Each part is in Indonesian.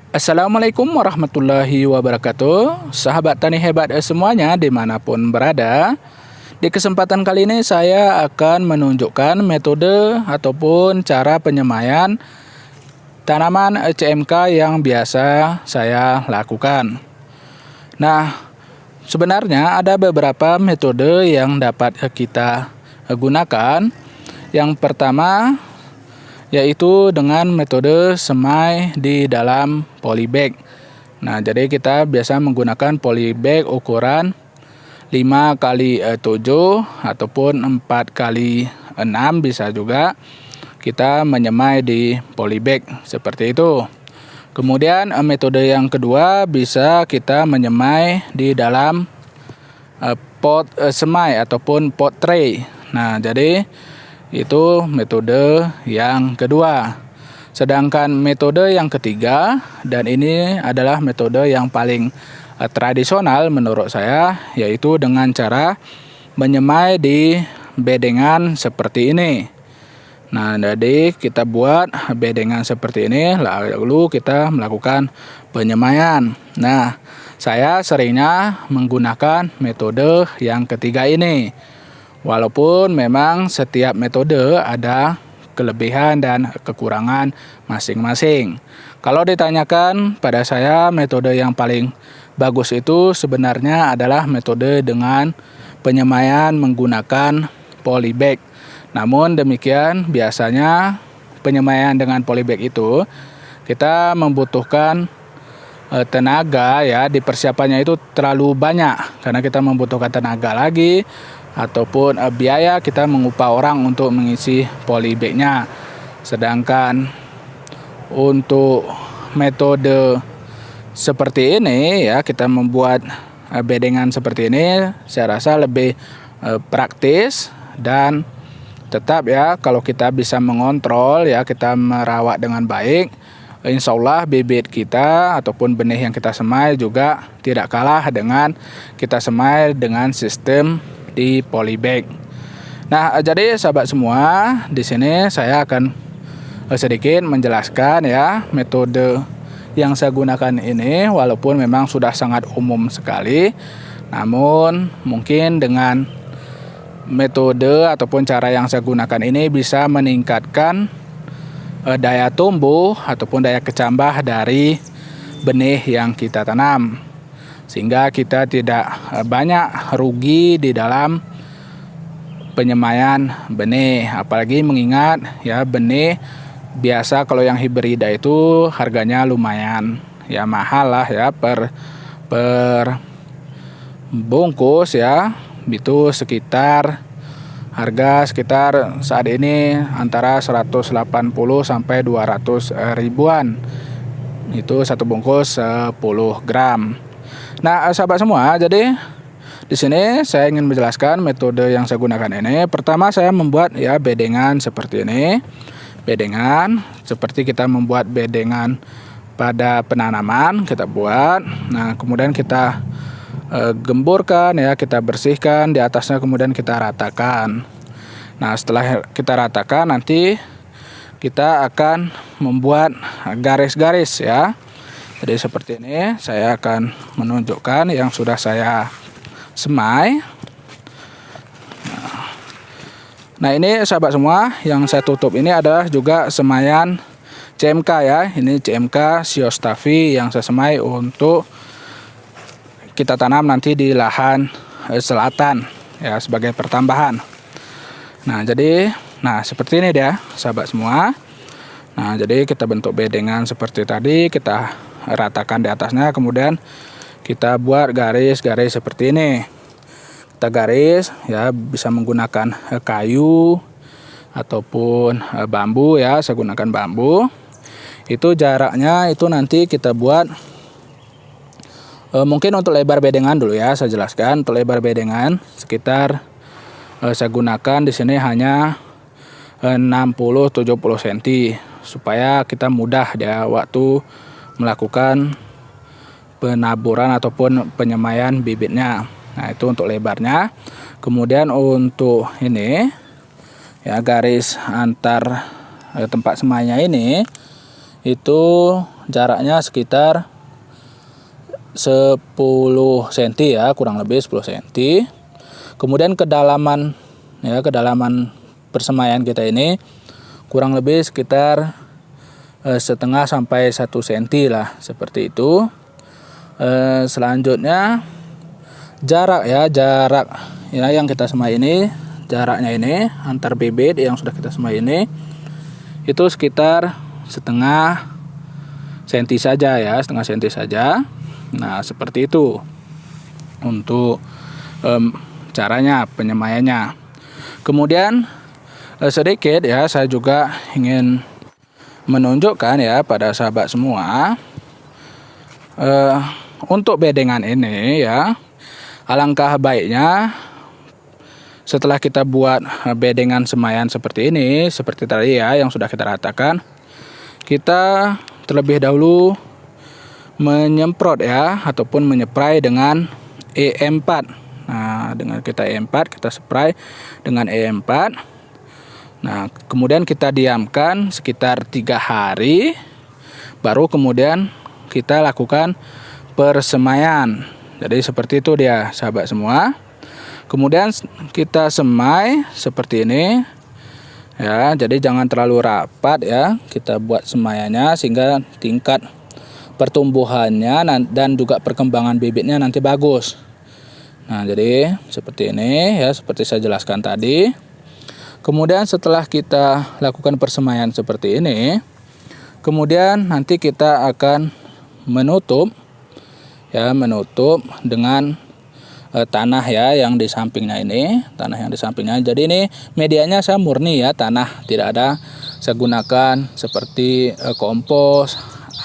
Assalamualaikum warahmatullahi wabarakatuh. Sahabat tani hebat semuanya dimanapun berada. Di kesempatan kali ini saya akan menunjukkan metode ataupun cara penyemaian tanaman CMK yang biasa saya lakukan. Nah, sebenarnya ada beberapa metode yang dapat kita gunakan. Yang pertama yaitu dengan metode semai di dalam polybag. Nah, jadi kita biasa menggunakan polybag ukuran 5x7 ataupun 4x6, bisa juga kita menyemai di polybag seperti itu. Kemudian metode yang kedua bisa kita menyemai di dalam pot semai ataupun pot tray. Nah, jadi itu metode yang kedua. Sedangkan metode yang ketiga, dan ini adalah metode yang paling tradisional menurut saya, yaitu dengan cara menyemai di bedengan seperti ini. Nah, jadi kita buat bedengan seperti ini, lalu kita melakukan penyemaian. Nah, saya seringnya menggunakan metode yang ketiga ini. Walaupun memang setiap metode ada kelebihan dan kekurangan masing-masing. Kalau ditanyakan pada saya, metode yang paling bagus itu sebenarnya adalah metode dengan penyemaian menggunakan polybag. Namun demikian, biasanya penyemaian dengan polybag itu kita membutuhkan tenaga, ya, di persiapannya itu terlalu banyak karena kita membutuhkan tenaga lagi ataupun biaya kita mengupah orang untuk mengisi polybagnya. Sedangkan untuk metode seperti ini, ya, kita membuat bedengan seperti ini, saya rasa lebih praktis dan tetap, ya, kalau kita bisa mengontrol, ya, kita merawat dengan baik, insya Allah bibit kita ataupun benih yang kita semai juga tidak kalah dengan kita semai dengan sistem di polybag. Nah, jadi sahabat semua, di sini saya akan sedikit menjelaskan, ya, metode yang saya gunakan ini, walaupun memang sudah sangat umum sekali, namun mungkin dengan metode ataupun cara yang saya gunakan ini bisa meningkatkan daya tumbuh ataupun daya kecambah dari benih yang kita tanam, sehingga kita tidak banyak rugi di dalam penyemaian benih. Apalagi mengingat, ya, benih biasa kalau yang hibrida itu harganya lumayan, ya, mahal lah, ya, per bungkus, ya, itu harga sekitar saat ini antara 180 sampai 200 ribuan. Itu satu bungkus 10 gram. Nah, sahabat semua, jadi di sini saya ingin menjelaskan metode yang saya gunakan ini. Pertama, saya membuat, ya, bedengan seperti ini. Bedengan seperti kita membuat bedengan pada penanaman, kita buat. Nah, kemudian kita gemburkan, ya, kita bersihkan di atasnya, kemudian kita ratakan. Nah, setelah kita ratakan, nanti kita akan membuat garis-garis, ya. Jadi seperti ini, saya akan menunjukkan yang sudah saya semai. Nah, ini sahabat semua, yang saya tutup ini adalah juga semaian CMK, ya. Ini CMK Siostavi yang saya semai untuk kita tanam nanti di lahan selatan, ya, sebagai pertambahan. Nah, jadi seperti ini dia, sahabat semua. Nah, jadi kita bentuk bedengan seperti tadi, kita ratakan di atasnya, kemudian kita buat garis-garis seperti ini. Kita garis, ya, bisa menggunakan kayu ataupun bambu, ya, saya gunakan bambu. Itu jaraknya itu nanti kita buat mungkin untuk lebar bedengan dulu, ya, saya jelaskan. Untuk lebar bedengan sekitar saya gunakan di sini hanya 60-70 cm supaya kita mudah, ya, waktu melakukan penaburan ataupun penyemaian bibitnya. Nah, itu untuk lebarnya. Kemudian untuk ini, ya, garis antar tempat semainya ini itu jaraknya sekitar 10 cm ya, kurang lebih 10 cm. Kemudian kedalaman persemaian kita ini kurang lebih sekitar setengah sampai 1 cm lah, seperti itu. Selanjutnya jarak yang kita semai ini, jaraknya ini antar bibit yang sudah kita semai ini itu sekitar setengah senti saja ya, setengah senti saja. Nah, seperti itu untuk caranya penyemaiannya. Kemudian sedikit ya, saya juga ingin menunjukkan ya pada sahabat semua, untuk bedengan ini ya, alangkah baiknya setelah kita buat bedengan semaian seperti ini, seperti tadi ya yang sudah kita ratakan, kita terlebih dahulu menyemprot ya, ataupun menyeprai dengan E4. Nah, dengan kita E4, kita spray dengan E4. Nah, kemudian kita diamkan sekitar 3 hari, baru kemudian kita lakukan persemaian. Jadi seperti itu dia sahabat semua. Kemudian kita semai seperti ini ya, jadi jangan terlalu rapat ya, kita buat semaiannya sehingga tingkat pertumbuhannya dan juga perkembangan bibitnya nanti bagus. Nah, jadi seperti ini ya, seperti saya jelaskan tadi. Kemudian setelah kita lakukan persemaian seperti ini, kemudian nanti kita akan menutup dengan tanah ya yang di sampingnya ini, Jadi ini medianya saya murni ya, tanah, tidak ada saya gunakan seperti kompos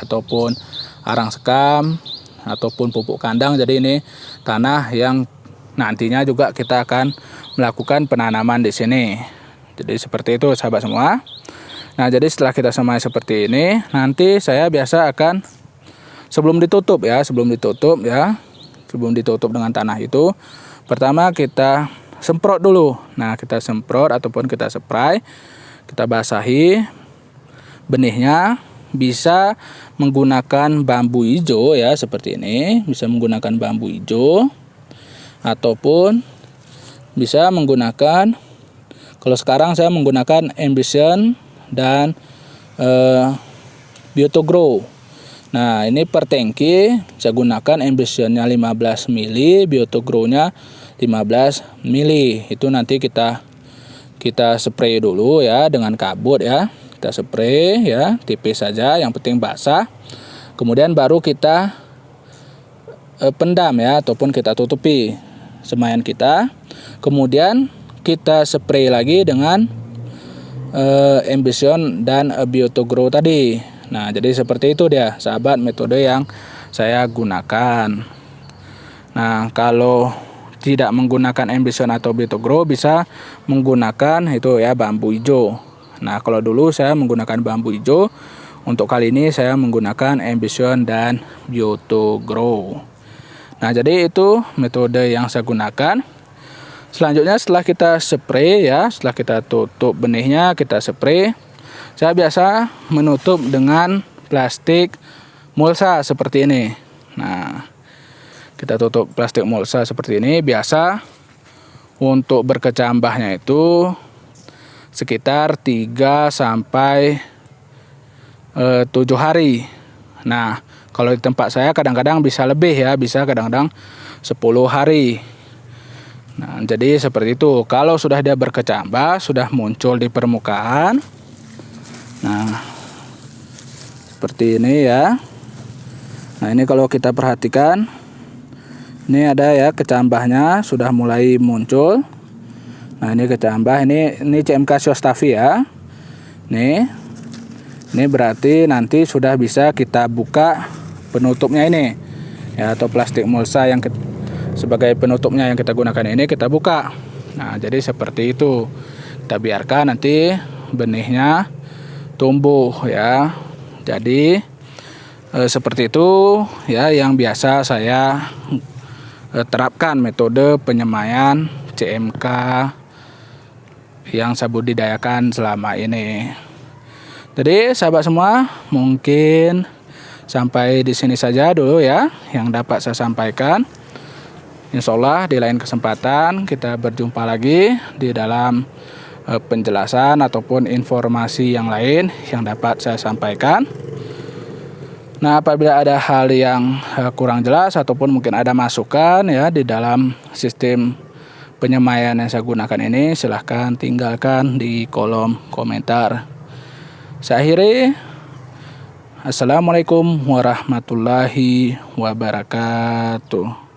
ataupun arang sekam ataupun pupuk kandang. Jadi ini tanah yang nantinya juga kita akan melakukan penanaman di sini. Jadi seperti itu sahabat semua. Nah, jadi setelah kita semai seperti ini, nanti saya biasa akan sebelum ditutup dengan tanah itu, pertama kita semprot dulu. Nah, kita semprot ataupun kita spray, kita basahi benihnya, bisa menggunakan bambu hijau ya, seperti ini, bisa menggunakan bambu hijau ataupun bisa menggunakan, kalau sekarang saya menggunakan Ambition dan Biotogrow. Nah, ini per tangki saya gunakan Ambitionnya 15 mili, Biotogrow-nya 15 mili. Itu nanti kita spray dulu ya dengan kabut ya. Kita spray ya, tipis saja, yang penting basah. Kemudian baru kita pendam ya, ataupun kita tutupi semaian kita. Kemudian kita spray lagi dengan Ambition dan Biotogrow tadi. Nah, jadi seperti itu dia sahabat metode yang saya gunakan. Nah, kalau tidak menggunakan Ambition atau Biotogrow, bisa menggunakan itu ya bambu hijau. Nah, kalau dulu saya menggunakan bambu hijau, untuk kali ini saya menggunakan Ambition dan Biotogrow. Nah, jadi itu metode yang saya gunakan. Selanjutnya setelah kita spray ya, setelah kita tutup benihnya, kita spray. Saya biasa menutup dengan plastik mulsa seperti ini. Nah, kita tutup plastik mulsa seperti ini. Biasa untuk berkecambahnya itu sekitar 3 sampai 7 hari. Nah, kalau di tempat saya kadang-kadang bisa lebih ya, bisa kadang-kadang 10 hari. Nah, jadi seperti itu. Kalau sudah dia berkecambah, sudah muncul di permukaan. Nah, seperti ini ya. Nah, ini kalau kita perhatikan, ini ada ya kecambahnya sudah mulai muncul. Nah, ini kecambah, ini CMK Shiostavi ya. Ini berarti nanti sudah bisa kita buka penutupnya ini ya, atau plastik mulsa yang sebagai penutupnya yang kita gunakan ini kita buka. Nah, jadi seperti itu. Kita biarkan nanti benihnya tumbuh ya. Jadi seperti itu ya yang biasa saya terapkan metode penyemaian CMK yang saya budidayakan selama ini. Jadi sahabat semua, mungkin Sampai di sini saja dulu ya yang dapat saya sampaikan. Insya Allah di lain kesempatan kita berjumpa lagi di dalam penjelasan ataupun informasi yang lain yang dapat saya sampaikan. Nah, apabila ada hal yang kurang jelas ataupun mungkin ada masukan ya di dalam sistem penyemaian yang saya gunakan ini, silahkan tinggalkan di kolom komentar. Saya akhiri. Assalamualaikum warahmatullahi wabarakatuh.